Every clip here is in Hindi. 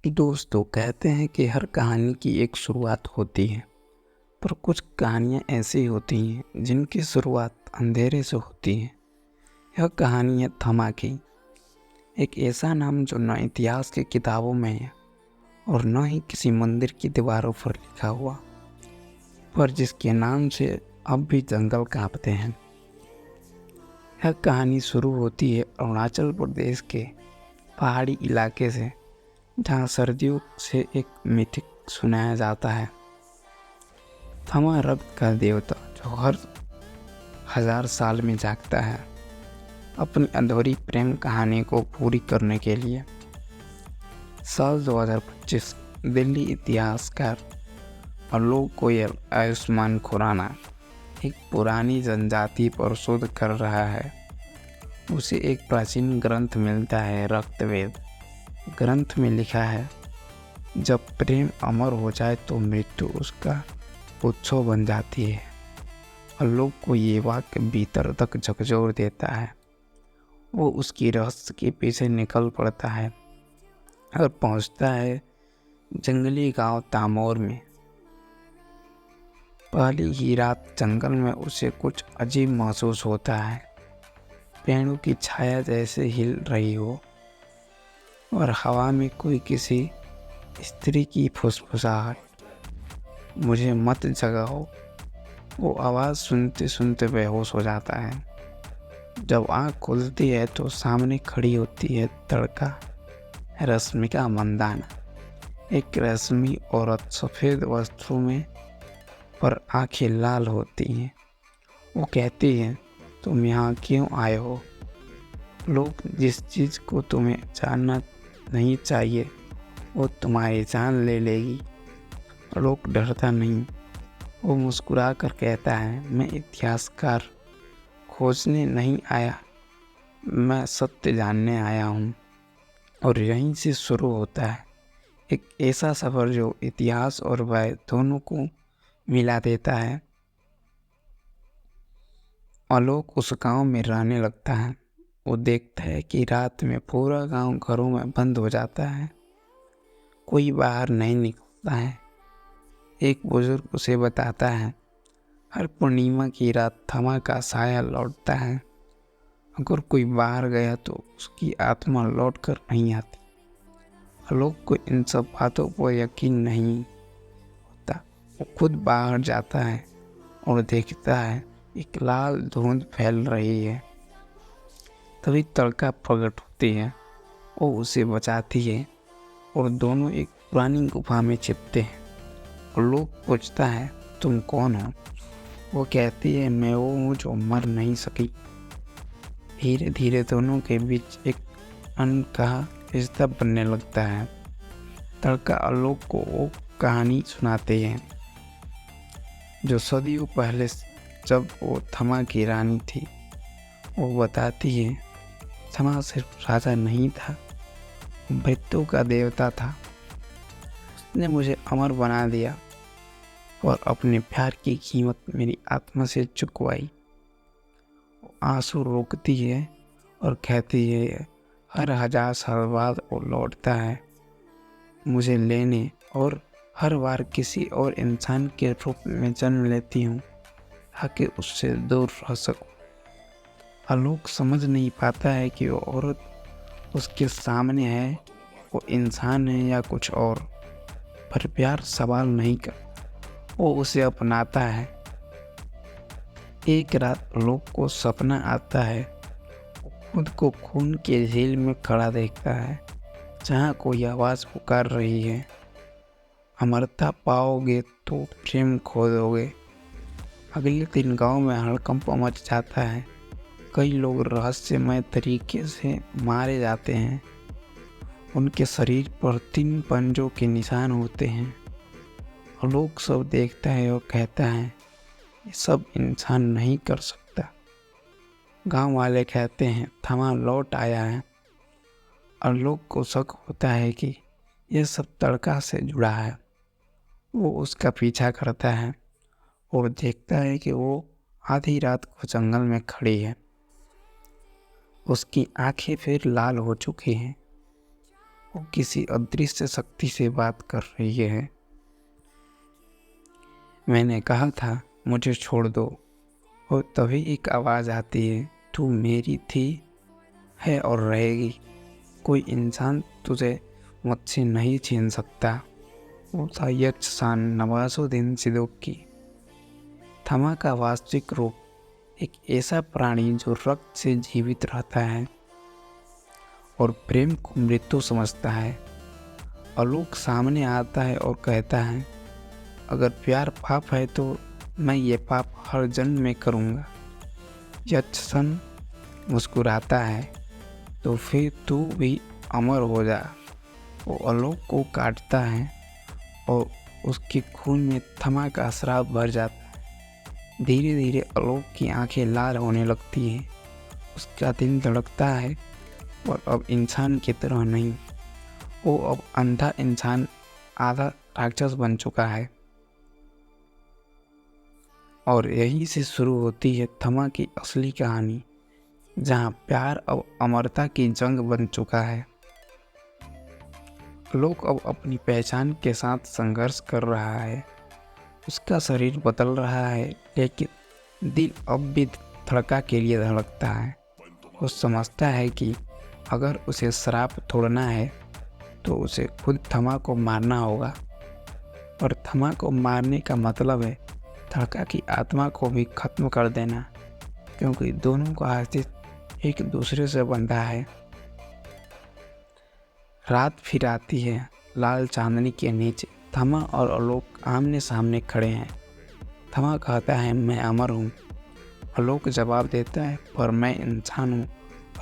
दोस्तों कहते हैं कि हर कहानी की एक शुरुआत होती है। पर कुछ कहानियाँ ऐसी होती हैं जिनकी शुरुआत अंधेरे से होती है। यह कहानी है थमा की। एक ऐसा नाम जो न इतिहास की किताबों में है और न ही किसी मंदिर की दीवारों पर लिखा हुआ, पर जिसके नाम से अब भी जंगल कांपते हैं। यह कहानी शुरू होती है अरुणाचल प्रदेश के पहाड़ी इलाके से, जहाँ सर्दियों से एक मिथिक सुनाया जाता है। थमा रक्त का देवता जो हर 1000 साल में जागता है अपनी अधूरी प्रेम कहानी को पूरी करने के लिए। साल 2025 दिल्ली इतिहासकार आलोक गोयल आयुष्मान खुराना एक पुरानी जनजाति पर शोध कर रहा है। उसे एक प्राचीन ग्रंथ मिलता है, रक्तवेद। ग्रंथ में लिखा है, जब प्रेम अमर हो जाए तो मृत्यु उसका उत्सव बन जाती है। आलोक को ये वाक्य भीतर तक झकझोर देता है। वो उसकी रहस्य के पीछे निकल पड़ता है और पहुंचता है जंगली गांव तामोर में। पहली ही रात जंगल में उसे कुछ अजीब महसूस होता है, पेड़ों की छाया जैसे हिल रही हो और हवा में कोई किसी स्त्री की फुसफुसाहट। मुझे मत जगाओ। वो आवाज़ सुनते सुनते बेहोश हो जाता है। जब आँख खुलती है तो सामने खड़ी होती है तड़का रश्मिका मंदाना, एक रश्मि औरत सफ़ेद वस्त्रों में पर आंखें लाल होती हैं। वो कहती है, तुम यहाँ क्यों आए हो? लोग जिस चीज़ को तुम्हें जानना नहीं चाहिए वो तुम्हारी जान ले लेगी। लोग डरता नहीं, वो मुस्कुरा कर कहता है, मैं इतिहासकार खोजने नहीं आया, मैं सत्य जानने आया हूँ। और यहीं से शुरू होता है एक ऐसा सफ़र जो इतिहास और वह दोनों को मिला देता है। आलोक उस गांव में रहने लगता है। वो देखता है कि रात में पूरा गांव घरों में बंद हो जाता है, कोई बाहर नहीं निकलता है। एक बुजुर्ग उसे बताता है, हर पूर्णिमा की रात थमा का साया लौटता है। अगर कोई बाहर गया तो उसकी आत्मा लौट कर नहीं आती। आलोक को इन सब बातों पर यकीन नहीं होता। वो खुद बाहर जाता है और देखता है एक लाल धुंध फैल रही है। तभी तड़का प्रकट होती है। वो उसे बचाती है और दोनों एक पुरानी गुफा में छिपते हैं। आलोक पूछता है, तुम कौन हो? वो कहती है, मैं वो हूँ जो मर नहीं सकी। धीरे धीरे दोनों के बीच एक अनकहा रिश्ता बनने लगता है। तड़का आलोक को वो कहानी सुनाते हैं जो सदियों पहले जब वो थमा की रानी थी। वो बताती है, थमा सिर्फ राजा नहीं था, मृत्यु का देवता था। उसने मुझे अमर बना दिया और अपने प्यार की कीमत मेरी आत्मा से चुकवाई। आंसू रोकती है और कहती है, हर 1000 साल बाद वो लौटता है मुझे लेने, और हर बार किसी और इंसान के रूप में जन्म लेती हूँ ताकि उससे दूर रह सकूं। आलोक समझ नहीं पाता है कि वो औरत उसके सामने है, वो इंसान है या कुछ और। पर प्यार सवाल नहीं कर, वो उसे अपनाता है। एक रात आलोक को सपना आता है, वो खुद को खून के झील में खड़ा देखता है जहाँ कोई आवाज़ पुकार रही है, अमरता पाओगे तो प्रेम खो दोगे। अगले दिन गांव में हड़कंप मच जाता है। कई लोग रहस्यमय तरीके से मारे जाते हैं। उनके शरीर पर 3 पंजों के निशान होते हैं। आलोक सब देखता है और कहता है, ये सब इंसान नहीं कर सकता। गांव वाले कहते हैं, थमा लौट आया है। आलोक को शक होता है कि यह सब तड़का से जुड़ा है। वो उसका पीछा करता है और देखता है कि वो आधी रात को जंगल में खड़ी है। उसकी आंखें फिर लाल हो चुकी हैं। वो किसी अदृश्य शक्ति से बात कर रही है। मैंने कहा था मुझे छोड़ दो, और तभी एक आवाज़ आती है, तू मेरी थी, है और रहेगी। कोई इंसान तुझे मुझसे नहीं छीन सकता। वो था यक्षसान नवाजुद्दीन सिद्दीकी। थमा का वास्तविक रूप एक ऐसा प्राणी जो रक्त से जीवित रहता है और प्रेम को मृत्यु समझता है। आलोक सामने आता है और कहता है, अगर प्यार पाप है तो मैं ये पाप हर जन्म में करूँगा। यक्षसन मुस्कुराता है, तो फिर तू भी अमर हो जा। वो आलोक को काटता है और उसके खून में थमा का श्राप भर जाता है। धीरे धीरे आलोक की आंखें लाल होने लगती हैं। उसका दिल धड़कता है, और अब इंसान की तरह नहीं, वो अब अंधा इंसान आधा राक्षस बन चुका है। और यहीं से शुरू होती है थमा की असली कहानी, जहाँ प्यार अब अमरता की जंग बन चुका है। लोग अब अपनी पहचान के साथ संघर्ष कर रहा है। उसका शरीर बदल रहा है, लेकिन दिल अब भी धड़का के लिए धड़कता है। वो समझता है कि अगर उसे श्राप तोड़ना है तो उसे खुद थमा को मारना होगा, और थमा को मारने का मतलब है धड़का की आत्मा को भी खत्म कर देना, क्योंकि दोनों का अस्तित्व एक दूसरे से बंधा है। रात फिर आती है। लाल चांदनी के नीचे थमा और आलोक आमने सामने खड़े हैं। थमा कहता है, मैं अमर हूँ। आलोक जवाब देता है, पर मैं इंसान हूँ,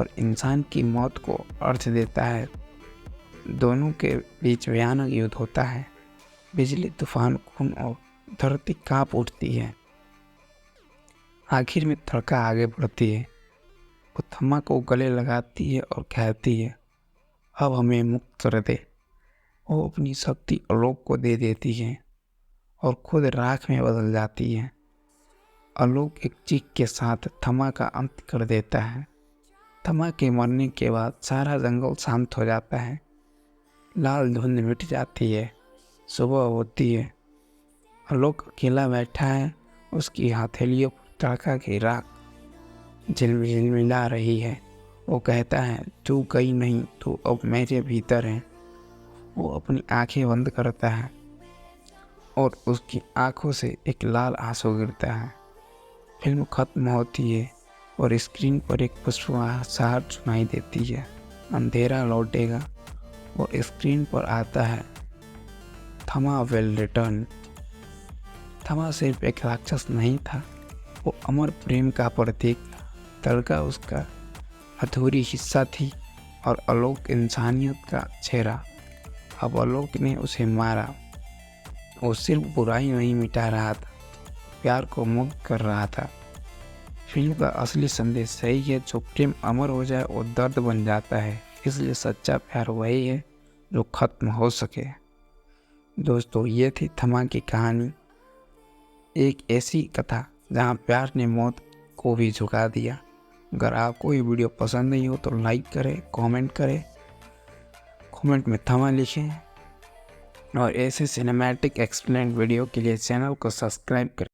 और इंसान की मौत को अर्थ देता है। दोनों के बीच भयानक युद्ध होता है। बिजली, तूफान, खून और धरती कांप उठती है। आखिर में धड़का आगे बढ़ती है। वो थमा को गले लगाती है और कहती है, अब हमें मुक्त कर दे। वो अपनी शक्ति आलोक को दे देती है और खुद राख में बदल जाती है। आलोक एक चीख के साथ थमा का अंत कर देता है। थमा के मरने के बाद सारा जंगल शांत हो जाता है। लाल धुंध मिट जाती है। सुबह होती है। आलोक अकेला बैठा है। उसकी हथेलियों पर धड़का की राख झिलमिला रही है। वो कहता है, तू गई नहीं, तू अब मेरे भीतर है। वो अपनी आंखें बंद करता है और उसकी आंखों से एक लाल आंसू गिरता है। फिल्म खत्म होती है और स्क्रीन पर एक पुष्पहार सुनाई देती है। अंधेरा लौटेगा और स्क्रीन पर आता है, थमा विल रिटर्न। थमा सिर्फ एक राक्षस नहीं था, वो अमर प्रेम का प्रतीक था। धड़का उसका अधूरी हिस्सा थी और आलोक इंसानियत का चेहरा। अब आलोक ने उसे मारा। वो सिर्फ बुराई नहीं मिटा रहा था, प्यार को मुक्त कर रहा था। फिल्म का असली संदेश सही है, जो प्रेम अमर हो जाए वो दर्द बन जाता है। इसलिए सच्चा प्यार वही है जो खत्म हो सके। दोस्तों, ये थी थमा की कहानी, एक ऐसी कथा जहाँ प्यार ने मौत को भी झुका दिया। अगर आपको ये वीडियो पसंद नहीं हो तो लाइक करें, कमेंट करें, कमेंट में थमा लिखें, और ऐसे सिनेमैटिक एक्सप्लेन वीडियो के लिए चैनल को सब्सक्राइब करें।